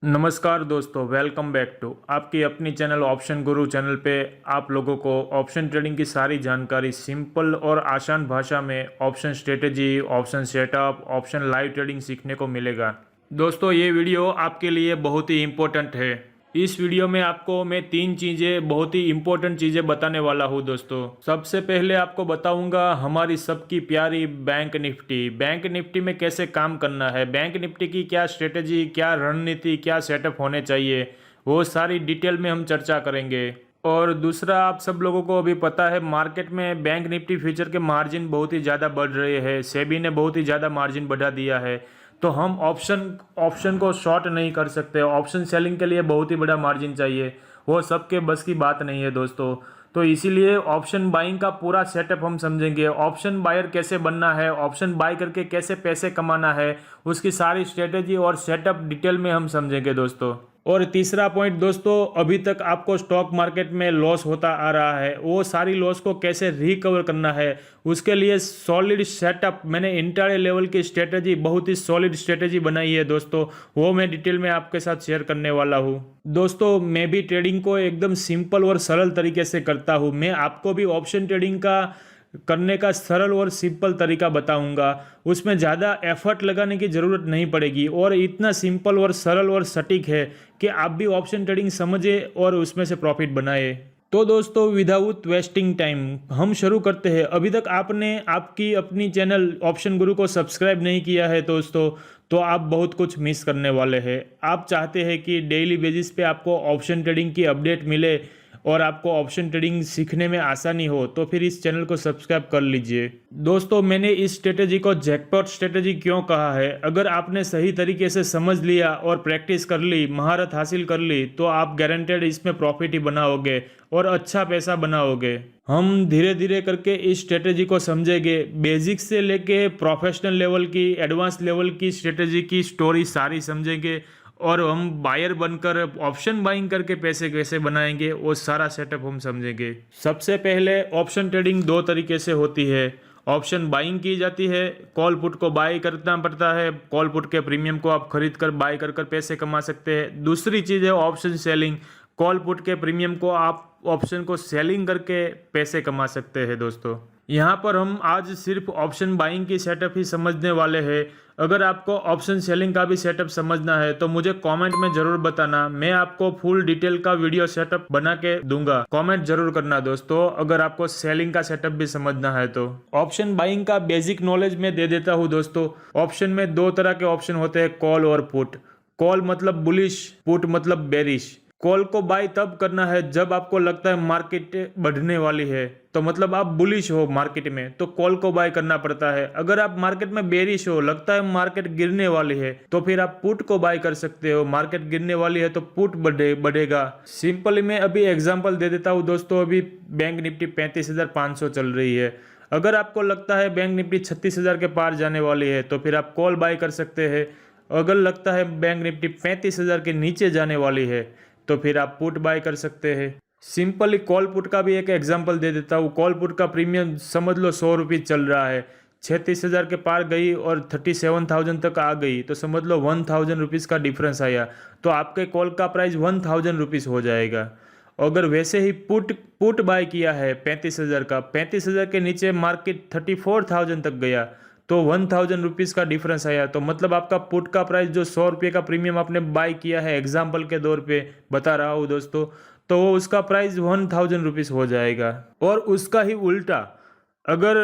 नमस्कार दोस्तों, welcome back to आपकी अपनी चैनल ऑप्शन गुरु चैनल पे आप लोगों को ऑप्शन ट्रेडिंग की सारी जानकारी सिंपल और आसान भाषा में option strategy, option setup, option live trading सीखने को मिलेगा। दोस्तों, ये वीडियो आपके लिए बहुत ही इम्पोर्टेंट है। इस वीडियो में आपको मैं 3 चीज़ें, बहुत ही इम्पोर्टेंट चीज़ें बताने वाला हूँ दोस्तों। सबसे पहले आपको बताऊंगा हमारी सबकी प्यारी बैंक निफ्टी। बैंक निफ्टी में कैसे काम करना है, बैंक निफ्टी की क्या स्ट्रेटेजी, क्या रणनीति, क्या सेटअप होने चाहिए, वो सारी डिटेल में हम चर्चा करेंगे। और दूसरा, आप सब लोगों को अभी पता है मार्केट में बैंक निफ्टी फ्यूचर के मार्जिन बहुत ही ज़्यादा बढ़ रहे हैं। सेबी ने बहुत ही ज़्यादा मार्जिन बढ़ा दिया है, तो हम ऑप्शन को शॉर्ट नहीं कर सकते। ऑप्शन सेलिंग के लिए बहुत ही बड़ा मार्जिन चाहिए, वो सबके बस की बात नहीं है दोस्तों। तो इसीलिए ऑप्शन बाइंग का पूरा सेटअप हम समझेंगे। ऑप्शन बायर कैसे बनना है, ऑप्शन बाय करके कैसे पैसे कमाना है, उसकी सारी स्ट्रेटेजी और सेटअप डिटेल में हम समझेंगे दोस्तों। और तीसरा पॉइंट दोस्तों, अभी तक आपको स्टॉक मार्केट में लॉस होता आ रहा है, वो सारी लॉस को कैसे रिकवर करना है, उसके लिए सॉलिड सेटअप, मैंने इंट्राडे लेवल की स्ट्रेटेजी, बहुत ही सॉलिड स्ट्रेटेजी बनाई है दोस्तों। वो मैं डिटेल में आपके साथ शेयर करने वाला हूँ दोस्तों। मैं भी ट्रेडिंग को एकदम सिंपल और सरल तरीके से करता हूँ। मैं आपको भी ऑप्शन ट्रेडिंग का करने का सरल और सिंपल तरीका बताऊंगा। उसमें ज़्यादा एफर्ट लगाने की ज़रूरत नहीं पड़ेगी और इतना सिंपल और सरल और सटीक है कि आप भी ऑप्शन ट्रेडिंग समझे और उसमें से प्रॉफिट बनाए। तो दोस्तों, विदाउट वेस्टिंग टाइम हम शुरू करते हैं। अभी तक आपने आपकी अपनी चैनल ऑप्शन गुरु को सब्सक्राइब नहीं किया है दोस्तों, तो आप बहुत कुछ मिस करने वाले हैं। आप चाहते हैं कि डेली बेसिस पे आपको ऑप्शन ट्रेडिंग की अपडेट मिले और आपको ऑप्शन ट्रेडिंग सीखने में आसानी हो, तो फिर इस चैनल को सब्सक्राइब कर लीजिए दोस्तों। मैंने इस स्ट्रेटेजी को जैकपॉट स्ट्रेटेजी क्यों कहा है, अगर आपने सही तरीके से समझ लिया और प्रैक्टिस कर ली, महारत हासिल कर ली, तो आप गारंटेड इसमें प्रॉफिट ही बनाओगे और अच्छा पैसा बनाओगे। हम धीरे धीरे करके इस स्ट्रेटेजी को समझेंगे, बेसिक से लेके प्रोफेशनल लेवल की, एडवांस लेवल की स्ट्रेटेजी की स्टोरी सारी समझेंगे और हम बायर बनकर ऑप्शन बाइंग करके पैसे कैसे बनाएंगे, वो सारा सेटअप हम समझेंगे। सबसे पहले ऑप्शन ट्रेडिंग 2 तरीके से होती है। ऑप्शन बाइंग की जाती है, कॉल पुट को बाय करना पड़ता है, कॉल पुट के प्रीमियम को आप खरीद कर बाय कर पैसे कमा सकते हैं। दूसरी चीज़ है ऑप्शन सेलिंग, कॉल पुट के प्रीमियम को आप ऑप्शन को सेलिंग करके पैसे कमा सकते हैं दोस्तों। यहाँ पर हम आज सिर्फ ऑप्शन बाइंग की सेटअप ही समझने वाले हैं। अगर आपको ऑप्शन सेलिंग का भी सेटअप समझना है तो मुझे कमेंट में जरूर बताना, मैं आपको फुल डिटेल का वीडियो सेटअप बना के दूंगा। कमेंट जरूर करना दोस्तों अगर आपको सेलिंग का सेटअप भी समझना है तो। ऑप्शन बाइंग का बेसिक नॉलेज मैं दे देता हूँ दोस्तों। ऑप्शन में 2 तरह के ऑप्शन होते हैं, कॉल और पुट। कॉल मतलब बुलिश, पुट मतलब बेरिश। कॉल को बाय तब करना है जब आपको लगता है मार्केट बढ़ने वाली है, तो मतलब आप बुलिश हो मार्केट में, तो कॉल को बाय करना पड़ता है। अगर आप मार्केट में बेरिश हो, लगता है मार्केट गिरने वाली है, तो फिर आप पुट को बाय कर सकते हो। मार्केट गिरने वाली है तो पुट बढ़ेगा। सिंपली मैं अभी एग्जांपल दे देता हूँ दोस्तों। अभी बैंक निफ्टी 35,500 चल रही है। अगर आपको लगता है बैंक निफ्टी 36,000 के पार जाने वाली है, तो फिर आप कॉल बाय कर सकते हैं। अगर लगता है बैंक निफ्टी 35,000 के नीचे जाने वाली है, तो फिर आप पुट बाय कर सकते हैं। सिंपली कॉल पुट का भी एक एग्जांपल दे देता हूँ। कॉल पुट का प्रीमियम समझ लो 100 रुपये चल रहा है, 36,000 के पार गई और 37,000 तक आ गई, तो समझ लो 1,000 रुपीज़ का डिफरेंस आया, तो आपके कॉल का प्राइस 1,000 रुपीज़ हो जाएगा। अगर वैसे ही पुट बाय किया है 35,000 का, 35,000 के नीचे मार्केट 34,000 तक गया, तो 1,000 रुपीज़ का डिफरेंस आया, तो मतलब आपका पुट का प्राइस जो 100 रुपये का प्रीमियम आपने बाय किया है, एग्जाम्पल के तौर पे बता रहा हूँ दोस्तों, तो वो उसका प्राइस 1,000 रुपीज़ हो जाएगा। और उसका ही उल्टा, अगर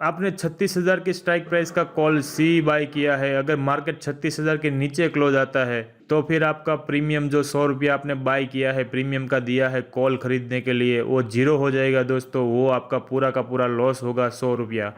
आपने 36,000 की स्ट्राइक प्राइस का कॉल सी बाय किया है, अगर मार्केट 36,000 के नीचे क्लोज आता है, तो फिर आपका प्रीमियम जो 100 रुपया आपने बाय किया है, प्रीमियम का दिया है कॉल खरीदने के लिए, वो जीरो हो जाएगा दोस्तों। वो आपका पूरा का पूरा लॉस होगा 100 रुपया।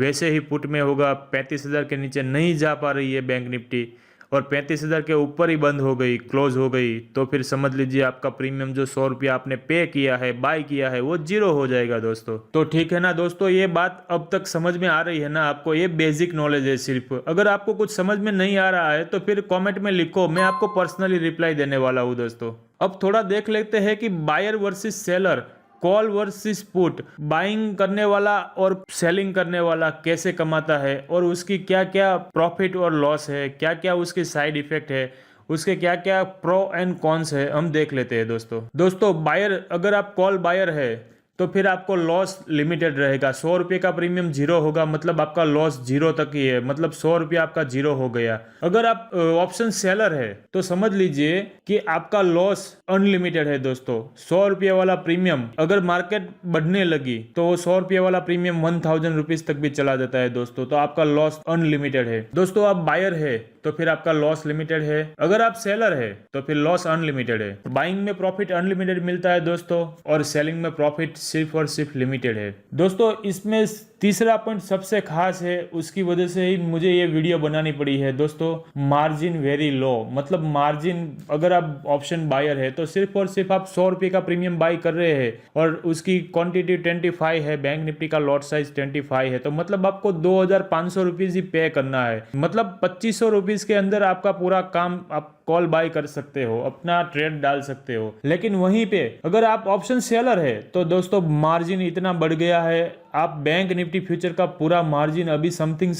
वैसे ही पुट में होगा, 35,000 के नीचे नहीं जा पा रही है बैंक निफ्टी और 35,000 के ऊपर ही बंद हो गई, क्लोज हो गई, तो फिर समझ लीजिए आपका प्रीमियम जो 100 रुपया आपने पे किया है, बाय किया है, वो जीरो हो जाएगा दोस्तों। तो ठीक है ना दोस्तों, ये बात अब तक समझ में आ रही है ना आपको? ये बेसिक नॉलेज है सिर्फ। अगर आपको कुछ समझ में नहीं आ रहा है तो फिर कॉमेंट में लिखो, मैं आपको पर्सनली रिप्लाई देने वाला हूँ दोस्तों। अब थोड़ा देख लेते हैं कि buyer versus seller, call versus put, buying करने वाला और सेलिंग करने वाला कैसे कमाता है और उसकी क्या क्या प्रॉफिट और लॉस है, क्या क्या उसके साइड इफेक्ट है, उसके क्या क्या प्रो एंड कॉन्स है हम देख लेते हैं दोस्तों बायर, अगर आप कॉल बायर है तो फिर आपको लॉस लिमिटेड रहेगा। 100 रुपये का प्रीमियम जीरो होगा, मतलब आपका लॉस जीरो तक ही है, मतलब 100 रुपया आपका जीरो हो गया। अगर आप ऑप्शन सेलर है तो समझ लीजिए कि आपका लॉस अनलिमिटेड है दोस्तों। 100 रुपये वाला प्रीमियम अगर मार्केट बढ़ने लगी तो वो 100 रुपये वाला प्रीमियम 1000 रुपीज तक भी चला जाता है दोस्तों, तो आपका लॉस अनलिमिटेड है दोस्तों। आप बायर है तो फिर आपका लॉस लिमिटेड है, अगर आप सेलर है तो फिर लॉस अनलिमिटेड है। बाइंग में प्रॉफिट अनलिमिटेड मिलता है दोस्तों, और सेलिंग में प्रॉफिट सिर्फ और सिर्फ लिमिटेड है दोस्तों। इसमें तीसरा पॉइंट सबसे खास है, उसकी वजह से ही मुझे ये वीडियो बनानी पड़ी है दोस्तों। मार्जिन वेरी लो, मतलब मार्जिन अगर आप ऑप्शन बायर है तो सिर्फ और सिर्फ आप 100 रुपये का प्रीमियम बाई कर रहे हैं और उसकी क्वांटिटी 25 है, बैंक निफ्टी का लॉट साइज 25 है, तो मतलब आपको 2500 रुपीज ही पे करना है। मतलब 2500 रुपीज के अंदर आपका पूरा काम आप कॉल बाय कर सकते हो, अपना ट्रेड डाल सकते हो। लेकिन वहीं पे अगर आप ऑप्शन सेलर है तो दोस्तों मार्जिन इतना बढ़ गया है। आप बैंक निफ्टी फ्यूचर का पूरा मार्जिन अभी समथिंग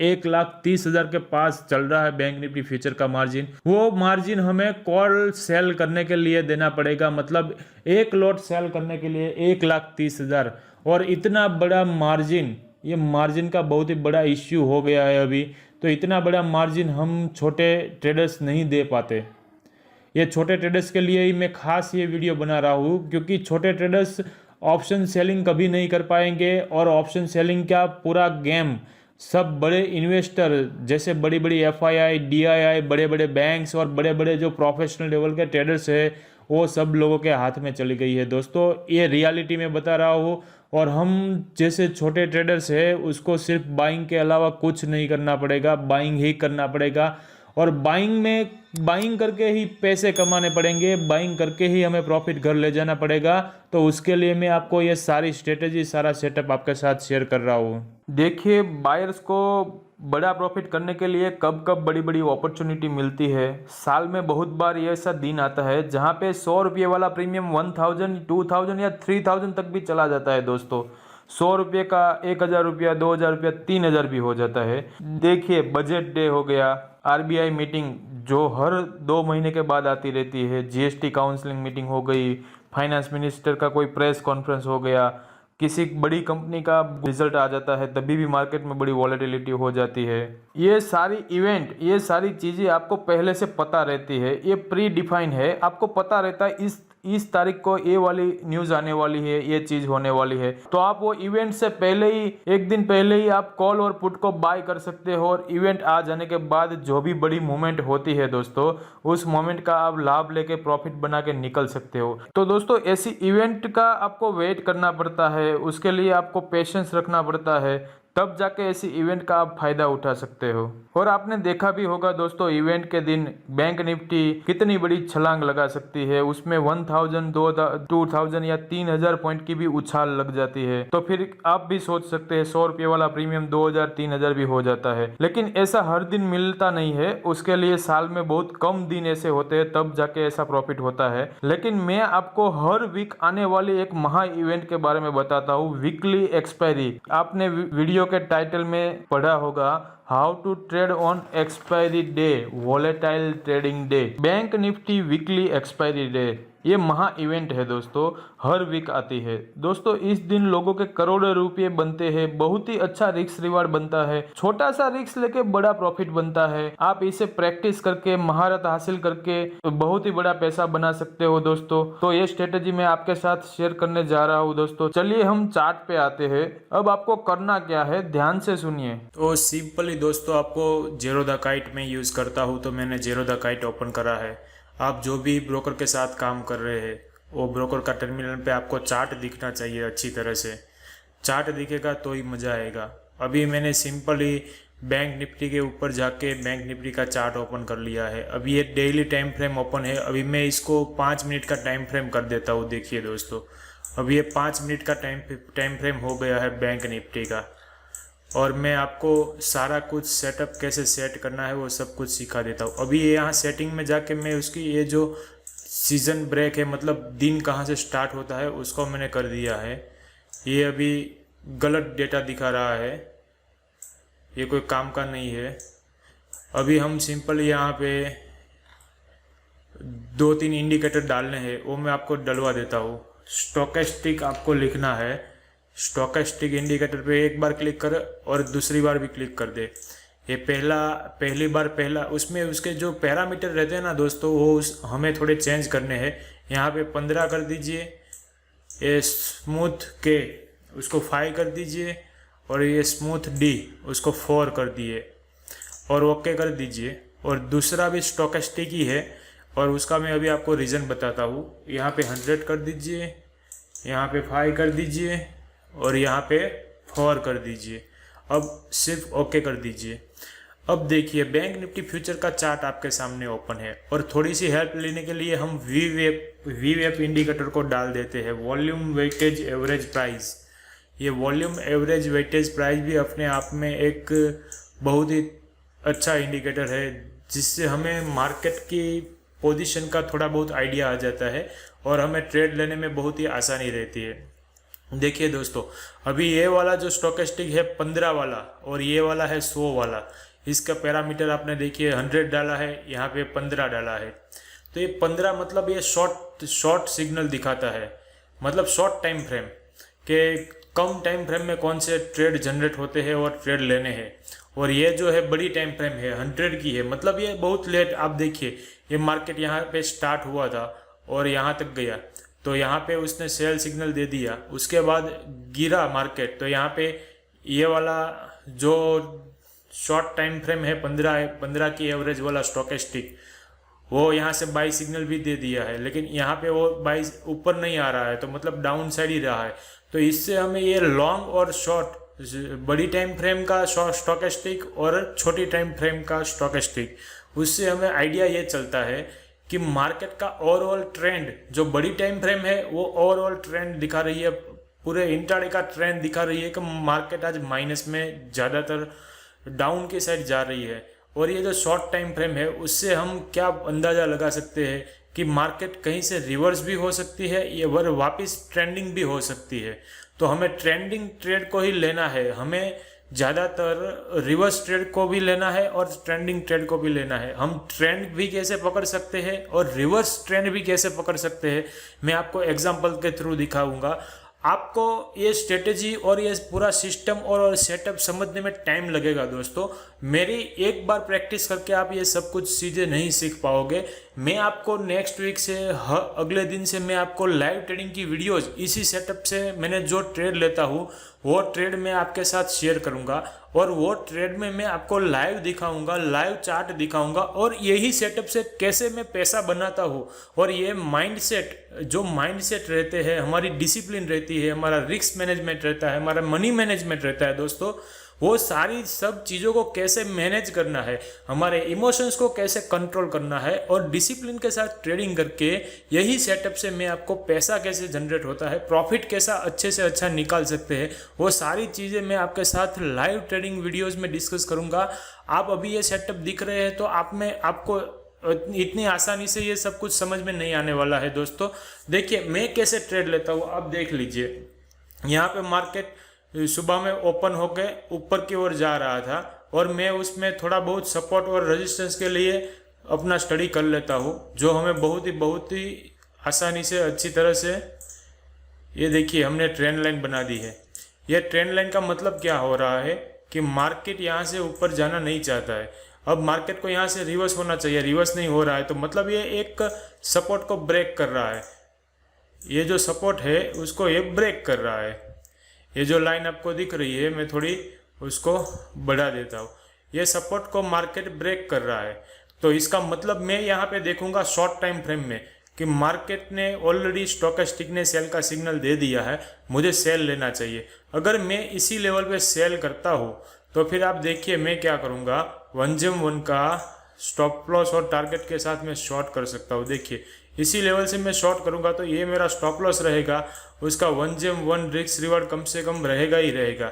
1,30,000 के पास चल रहा है। बैंक निफ्टी फ्यूचर का मार्जिन, वो मार्जिन हमें कॉल सेल करने के लिए देना पड़ेगा, मतलब एक लॉट सेल करने के लिए 1,30,000। और इतना बड़ा मार्जिन, ये मार्जिन का बहुत ही बड़ा इश्यू हो गया है अभी। तो इतना बड़ा मार्जिन हम छोटे ट्रेडर्स नहीं दे पाते। ये छोटे ट्रेडर्स के लिए ही मैं खास ये वीडियो बना रहा हूँ, क्योंकि छोटे ट्रेडर्स ऑप्शन सेलिंग कभी नहीं कर पाएंगे। और ऑप्शन सेलिंग का पूरा गेम सब बड़े इन्वेस्टर जैसे बड़ी बड़ी FII, DII, बड़े बड़े बैंक्स और बड़े बड़े जो प्रोफेशनल लेवल के ट्रेडर्स है वो सब लोगों के हाथ में चली गई है दोस्तों। ये रियलिटी में बता रहा हूँ। और हम जैसे छोटे ट्रेडर्स है उसको सिर्फ बाइंग के अलावा कुछ नहीं करना पड़ेगा, बाइंग ही करना पड़ेगा। और बाइंग करके ही पैसे कमाने पड़ेंगे, बाइंग करके ही हमें प्रॉफिट घर ले जाना पड़ेगा। तो उसके लिए मैं आपको ये सारी स्ट्रेटेजी, सारा सेटअप आपके साथ शेयर कर रहा हूँ। देखिए, बायर्स को बड़ा प्रॉफिट करने के लिए कब कब बड़ी बड़ी अपॉर्चुनिटी मिलती है। साल में बहुत बार ये ऐसा दिन आता है जहाँ पे 100 रुपये वाला प्रीमियम 1000, 2000 या 3000 तक भी चला जाता है दोस्तों। 100 रुपये का 1000 रुपया, 2000 रुपया, 3000 भी हो जाता है। देखिए, बजट डे हो गया, RBI मीटिंग जो हर 2 महीने के बाद आती रहती है, GST काउंसलिंग मीटिंग हो गई, फाइनेंस मिनिस्टर का कोई प्रेस कॉन्फ्रेंस हो गया, किसी बड़ी कंपनी का रिजल्ट आ जाता है, तभी भी मार्केट में बड़ी वॉलेटिलिटी हो जाती है। ये सारी इवेंट, ये सारी चीज़ें आपको पहले से पता रहती है, ये प्री डिफाइन है, आपको पता रहता है इस तारीख को ये वाली न्यूज़ आने वाली है, ये चीज़ होने वाली है। तो आप वो इवेंट से पहले ही, एक दिन पहले ही आप कॉल और पुट को बाय कर सकते हो। और इवेंट आ जाने के बाद जो भी बड़ी मूवमेंट होती है दोस्तों, उस मोमेंट का आप लाभ लेके प्रॉफिट बना के निकल सकते हो। तो दोस्तों, ऐसी इवेंट का आपको वेट करना पड़ता है, उसके लिए आपको पेशेंस रखना पड़ता है, तब जाके ऐसी इवेंट का आप फायदा उठा सकते हो। और आपने देखा भी होगा दोस्तों, इवेंट के दिन बैंक निफ्टी कितनी बड़ी छलांग लगा सकती है, उसमें 1000, 2000 या 3000 पॉइंट की भी उछाल लग जाती है। तो फिर आप भी सोच सकते हैं 100 रुपये वाला प्रीमियम 2000, 3000 भी हो जाता है। लेकिन ऐसा हर दिन मिलता नहीं है, उसके लिए साल में बहुत कम दिन ऐसे होते हैं, तब जाके ऐसा प्रॉफिट होता है। लेकिन मैं आपको हर वीक आने वाली एक महा इवेंट के बारे में बताता हूँ, वीकली एक्सपायरी। आपने वीडियो के टाइटल में पढ़ा होगा, how to trade on expiry day, volatile trading day, bank Nifty weekly expiry day. ये महा इवेंट है दोस्तों, हर वीक आती है दोस्तों। इस दिन लोगों के करोड़ों रुपए बनते हैं, बहुत ही अच्छा रिस्क रिवार्ड बनता है, छोटा सा रिस्क लेके बड़ा प्रॉफिट बनता है। आप इसे प्रैक्टिस करके, महारत हासिल करके बहुत ही बड़ा पैसा बना सकते हो दोस्तों। तो ये स्ट्रेटेजी मैं आपके साथ शेयर करने जा रहा हूँ दोस्तों। चलिए हम चार्ट पे आते हैं। अब आपको करना क्या है, ध्यान से सुनिए। तो सिंपली दोस्तों, आपको ज़ेरोधाकाइट में यूज़ करता हूँ, तो मैंने ज़ेरोधाकाइट ओपन करा है। आप जो भी ब्रोकर के साथ काम कर रहे हैं, वो ब्रोकर का टर्मिनल पे आपको चार्ट दिखना चाहिए अच्छी तरह से। चार्ट दिखेगा तो ही मज़ा आएगा। अभी मैंने सिंपली बैंक निफ्टी के ऊपर जाके बैंक निफ्टी का चार्ट ओपन कर लिया है। अभी ये डेली टाइम फ्रेम ओपन है। अभी मैं इसको 5 मिनट का टाइम फ्रेम कर देता हूँ। देखिए दोस्तों, अभी ये 5 मिनट का टाइम फ्रेम हो गया है बैंक निफ्टी का। और मैं आपको सारा कुछ सेटअप कैसे सेट करना है वो सब कुछ सिखा देता हूँ। अभी यहाँ सेटिंग में जाके मैं उसकी ये जो सीज़न ब्रेक है, मतलब दिन कहाँ से स्टार्ट होता है, उसको मैंने कर दिया है। ये अभी गलत डेटा दिखा रहा है, ये कोई काम का नहीं है। अभी हम सिंपल यहाँ पे 2-3 इंडिकेटर डालने हैं, वो मैं आपको डलवा देता हूँ। स्टोकेस्टिक आपको लिखना है, स्टोकेस्टिक इंडिकेटर पे एक बार क्लिक कर और दूसरी बार भी क्लिक कर दे। ये पहली बार उसमें उसके जो पैरामीटर रहते हैं ना दोस्तों, वो हमें थोड़े चेंज करने हैं। यहाँ पे 15 कर दीजिए, ये स्मूथ के उसको 5 कर दीजिए और ये स्मूथ डी उसको 4 कर दिए और ओके कर दीजिए। और दूसरा भी स्टोकेस्टिक ही है और उसका मैं अभी आपको रीज़न बताता हूँ। यहाँ पे 100 कर दीजिए, यहाँ पे 5 कर दीजिए और यहाँ पे 4 कर दीजिए। अब सिर्फ ओके कर दीजिए। अब देखिए बैंक निफ्टी फ्यूचर का चार्ट आपके सामने ओपन है और थोड़ी सी हेल्प लेने के लिए हम वीवेप इंडिकेटर को डाल देते हैं, वॉल्यूम वेटेज एवरेज प्राइस। ये वॉल्यूम एवरेज वेटेज प्राइस भी अपने आप में एक बहुत ही अच्छा इंडिकेटर है, जिससे हमें मार्केट की पोजीशन का थोड़ा बहुत आइडिया आ जाता है और हमें ट्रेड लेने में बहुत ही आसानी रहती है। देखिए दोस्तों, अभी ये वाला जो स्टोकेस्टिक है 15 वाला और ये वाला है 100 वाला, इसका पैरामीटर आपने देखिए 100 डाला है, यहाँ पे 15 डाला है। तो ये 15 मतलब ये शॉर्ट सिग्नल दिखाता है, मतलब शॉर्ट टाइम फ्रेम के कम टाइम फ्रेम में कौन से ट्रेड जनरेट होते हैं और ट्रेड लेने हैं। और ये जो है बड़ी टाइम फ्रेम है, 100 की है, मतलब ये बहुत लेट। आप देखिए ये मार्केट यहाँ पे स्टार्ट हुआ था और यहाँ तक गया, तो यहाँ पे उसने सेल सिग्नल दे दिया, उसके बाद गिरा मार्केट, तो यहाँ पे ये वाला जो शॉर्ट टाइम फ्रेम है 15 की एवरेज वाला स्टोकेस्टिक, वो यहाँ से बाई सिग्नल भी दे दिया है, लेकिन यहाँ पे वो बाई ऊपर नहीं आ रहा है, तो मतलब डाउन साइड ही रहा है। तो इससे हमें ये लॉन्ग और शॉर्ट, बड़ी टाइम फ्रेम का स्टोकेस्टिक और छोटी टाइम फ्रेम का स्टोकेस्टिक, उससे हमें आइडिया ये चलता है कि मार्केट का ओवरऑल ट्रेंड, जो बड़ी टाइम फ्रेम है वो ओवरऑल ट्रेंड दिखा रही है, पूरे इंट्राडे का ट्रेंड दिखा रही है कि मार्केट आज माइनस में, ज़्यादातर डाउन की साइड जा रही है। और ये जो शॉर्ट टाइम फ्रेम है उससे हम क्या अंदाज़ा लगा सकते हैं कि मार्केट कहीं से रिवर्स भी हो सकती है, ये वापस ट्रेंडिंग भी हो सकती है। तो हमें ट्रेंडिंग ट्रेड को ही लेना है, हमें ज़्यादातर रिवर्स ट्रेड को भी लेना है और ट्रेंडिंग ट्रेड को भी लेना है। हम ट्रेंड भी कैसे पकड़ सकते हैं और रिवर्स ट्रेंड भी कैसे पकड़ सकते हैं, मैं आपको एग्जांपल के थ्रू दिखाऊंगा। आपको ये स्ट्रेटेजी और ये पूरा सिस्टम और सेटअप समझने में टाइम लगेगा दोस्तों। मेरी एक बार प्रैक्टिस करके आप ये सब कुछ चीज़ें नहीं सीख पाओगे। मैं आपको नेक्स्ट वीक से अगले दिन से मैं आपको लाइव ट्रेडिंग की वीडियोस इसी सेटअप से मैंने जो ट्रेड लेता हूँ वो ट्रेड मैं आपके साथ शेयर करूँगा और वो ट्रेड में मैं आपको लाइव दिखाऊंगा, लाइव चार्ट दिखाऊंगा और यही सेटअप से कैसे मैं पैसा बनाता हूँ। और ये माइंडसेट, जो माइंडसेट रहते हैं, हमारी डिसिप्लिन रहती है, हमारा रिस्क मैनेजमेंट रहता है, हमारा मनी मैनेजमेंट रहता है दोस्तों, वो सारी सब चीज़ों को कैसे मैनेज करना है, हमारे इमोशंस को कैसे कंट्रोल करना है और डिसिप्लिन के साथ ट्रेडिंग करके यही सेटअप से मैं आपको पैसा कैसे जनरेट होता है, प्रॉफिट कैसा अच्छे से अच्छा निकाल सकते हैं, वो सारी चीज़ें मैं आपके साथ लाइव ट्रेडिंग वीडियोस में डिस्कस करूँगा। आप अभी ये सेटअप दिख रहे हैं तो आपको इतनी आसानी से ये सब कुछ समझ में नहीं आने वाला है दोस्तों। देखिए मैं कैसे ट्रेड लेता हूँ, आप देख लीजिए। यहाँ पे मार्केट सुबह में ओपन होकर ऊपर की ओर जा रहा था और मैं उसमें थोड़ा बहुत सपोर्ट और रेजिस्टेंस के लिए अपना स्टडी कर लेता हूँ, जो हमें बहुत ही आसानी से अच्छी तरह से, ये देखिए हमने ट्रेंड लाइन बना दी है। यह ट्रेंड लाइन का मतलब क्या हो रहा है कि मार्केट यहाँ से ऊपर जाना नहीं चाहता है, अब मार्केट को यहाँ से रिवर्स होना चाहिए, रिवर्स नहीं हो रहा है, तो मतलब ये एक सपोर्ट को ब्रेक कर रहा है। ये जो सपोर्ट है उसको ये ब्रेक कर रहा है। ये जो लाइन आपको दिख रही है मैं थोड़ी उसको बढ़ा देता हूँ, ये सपोर्ट को मार्केट ब्रेक कर रहा है। तो इसका मतलब मैं यहाँ पे देखूंगा शॉर्ट टाइम फ्रेम में कि मार्केट ने ऑलरेडी स्टोकेस्टिक ने सेल का सिग्नल दे दिया है, मुझे सेल लेना चाहिए। अगर मैं इसी लेवल पे सेल करता हूँ तो फिर आप देखिए मैं क्या करूँगा, 1GM1 का स्टॉप लॉस और टारगेट के साथ मैं शॉर्ट कर सकता हूँ। देखिए इसी लेवल से मैं शॉर्ट करूँगा तो ये मेरा स्टॉप लॉस रहेगा, उसका 1GM1 रिस्क रिवार्ड कम से कम रहेगा ही रहेगा।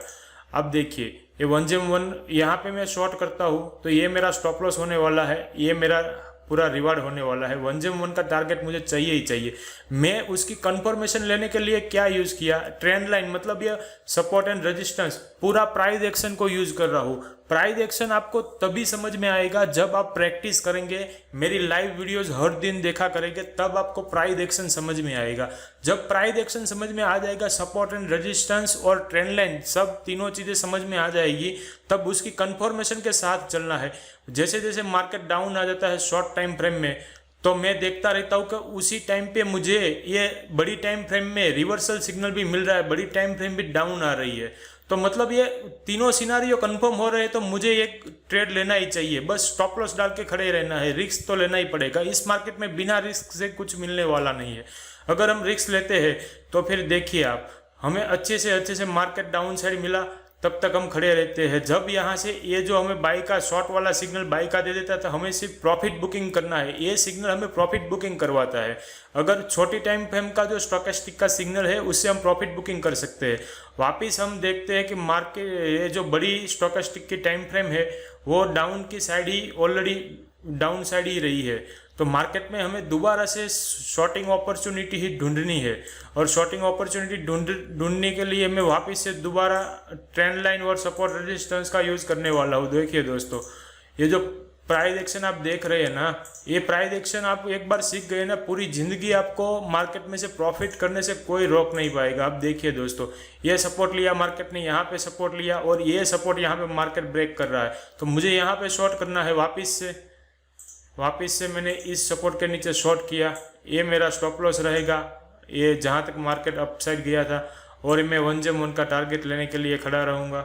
अब देखिए ये 1GM1 यहाँ पे मैं शॉर्ट करता हूँ तो ये मेरा स्टॉप लॉस होने वाला है, ये मेरा पूरा रिवार्ड होने वाला है। 1GM1 का टारगेट मुझे चाहिए ही चाहिए। मैं उसकी कंफर्मेशन लेने के लिए क्या यूज़ किया, ट्रेंड लाइन, मतलब ये सपोर्ट एंड रेजिस्टेंस, पूरा प्राइस एक्शन को यूज़ कर रहा हूँ। प्राइस एक्शन आपको तभी समझ में आएगा जब आप प्रैक्टिस करेंगे, मेरी लाइव वीडियोस हर दिन देखा करेंगे, तब आपको प्राइस एक्शन समझ में आएगा। जब प्राइस एक्शन समझ में आ जाएगा, सपोर्ट एंड रेजिस्टेंस और ट्रेंड लाइन सब तीनों चीज़ें समझ में आ जाएगी, तब उसकी कंफर्मेशन के साथ चलना है। जैसे जैसे मार्केट डाउन आ जाता है शॉर्ट टाइम फ्रेम में, तो मैं देखता रहता हूँ कि उसी टाइम पे मुझे ये बड़ी टाइम फ्रेम में रिवर्सल सिग्नल भी मिल रहा है, बड़ी टाइम फ्रेम भी डाउन आ रही है, तो मतलब ये तीनों सिनारियो कंफर्म हो रहे हैं, तो मुझे एक ट्रेड लेना ही चाहिए। बस स्टॉप लॉस डाल के खड़े रहना है, रिस्क तो लेना ही पड़ेगा। इस मार्केट में बिना रिस्क से कुछ मिलने वाला नहीं है। अगर हम रिस्क लेते हैं तो फिर देखिए आप, हमें अच्छे से मार्केट डाउन साइड मिला, तब तक हम खड़े रहते हैं। जब यहाँ से ये जो हमें बाई का शॉर्ट वाला सिग्नल बाई का दे देता है, तो हमें सिर्फ प्रॉफिट बुकिंग करना है। ये सिग्नल हमें प्रॉफिट बुकिंग करवाता है। अगर छोटी टाइम फ्रेम का जो स्टॉकेस्टिक का सिग्नल है, उससे हम प्रॉफिट बुकिंग कर सकते हैं। वापिस हम देखते हैं कि मार्केट, ये जो बड़ी स्टॉकेस्टिक की टाइम फ्रेम है, वो डाउन की साइड ही ऑलरेडी डाउन साइड ही रही है, तो मार्केट में हमें दोबारा से शॉर्टिंग अपॉर्चुनिटी ही ढूंढनी है। और शॉर्टिंग अपॉर्चुनिटी ढूंढने के लिए मैं वापस से दोबारा ट्रेंड लाइन और सपोर्ट रेजिस्टेंस का यूज़ करने वाला हूँ। देखिए दोस्तों, ये जो प्राइस एक्शन आप देख रहे हैं ना, ये प्राइस एक्शन आप एक बार सीख गए ना, पूरी ज़िंदगी आपको मार्केट में से प्रॉफिट करने से कोई रोक नहीं पाएगा। आप देखिए दोस्तों, ये सपोर्ट लिया मार्केट ने, यहाँ पे सपोर्ट लिया, और ये सपोर्ट यहाँ पे मार्केट ब्रेक कर रहा है, तो मुझे यहाँ पे शॉर्ट करना है। वापस से मैंने इस सपोर्ट के नीचे शॉर्ट किया, ये मेरा स्टॉप लॉस रहेगा, ये जहाँ तक मार्केट अपसाइड गया था, और मैं 1 JM1 का टारगेट लेने के लिए खड़ा रहूँगा।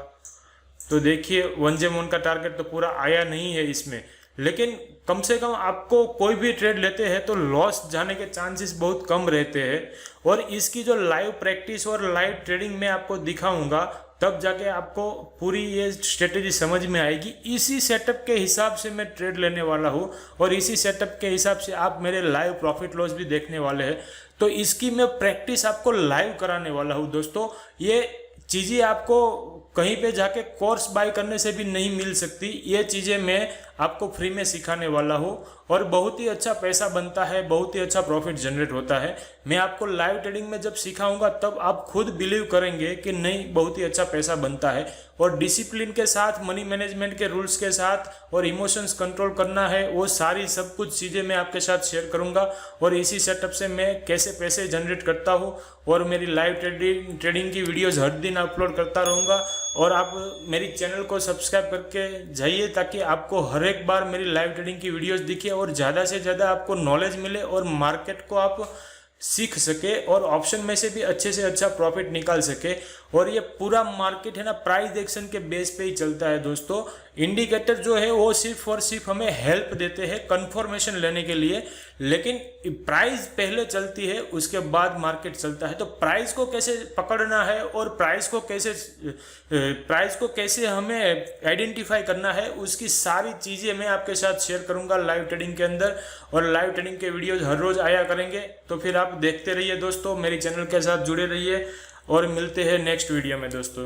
तो देखिए 1 JM1 का टारगेट तो पूरा आया नहीं है इसमें, लेकिन कम से कम आपको कोई भी ट्रेड लेते हैं तो लॉस जाने के चांसेस बहुत कम रहते हैं। और इसकी जो लाइव प्रैक्टिस और लाइव ट्रेडिंग में आपको दिखाऊंगा, तब जाके आपको पूरी ये स्ट्रेटेजी समझ में आएगी। इसी सेटअप के हिसाब से मैं ट्रेड लेने वाला हूँ, और इसी सेटअप के हिसाब से आप मेरे लाइव प्रॉफिट लॉस भी देखने वाले हैं। तो इसकी मैं प्रैक्टिस आपको लाइव कराने वाला हूँ दोस्तों। ये चीज़ें आपको कहीं पे जाके कोर्स बाय करने से भी नहीं मिल सकती, ये चीज़ें मैं आपको फ्री में सिखाने वाला हूँ, और बहुत ही अच्छा पैसा बनता है, बहुत ही अच्छा प्रॉफिट जनरेट होता है। मैं आपको लाइव ट्रेडिंग में जब सिखाऊंगा, तब आप खुद बिलीव करेंगे कि नहीं, बहुत ही अच्छा पैसा बनता है। और डिसिप्लिन के साथ, मनी मैनेजमेंट के रूल्स के साथ, और इमोशंस कंट्रोल करना है, वो सारी सब कुछ चीज़ें मैं आपके साथ शेयर करूंगा। और इसी सेटअप से मैं कैसे पैसे जनरेट करता हूँ, और मेरी लाइव ट्रेडिंग की वीडियोज़ हर दिन अपलोड करता रहूँगा। और आप मेरी चैनल को सब्सक्राइब करके जाइए, ताकि आपको हर एक बार मेरी लाइव ट्रेडिंग की वीडियोस दिखे, और ज़्यादा से ज़्यादा आपको नॉलेज मिले, और मार्केट को आप सीख सके, और ऑप्शन में से भी अच्छे से अच्छा प्रॉफिट निकाल सके। और ये पूरा मार्केट है ना, प्राइस एक्शन के बेस पे ही चलता है दोस्तों। इंडिकेटर जो है वो सिर्फ और सिर्फ हमें हेल्प देते हैं कंफर्मेशन लेने के लिए, लेकिन प्राइस पहले चलती है, उसके बाद मार्केट चलता है। तो प्राइस को कैसे पकड़ना है, और प्राइस को कैसे हमें आइडेंटिफाई करना है, उसकी सारी चीज़ें मैं आपके साथ शेयर करूंगा लाइव ट्रेडिंग के अंदर। और लाइव ट्रेडिंग के वीडियोज हर रोज़ आया करेंगे, तो फिर आप देखते रहिए दोस्तों, मेरी चैनल के साथ जुड़े रहिए, और मिलते हैं नेक्स्ट वीडियो में दोस्तों।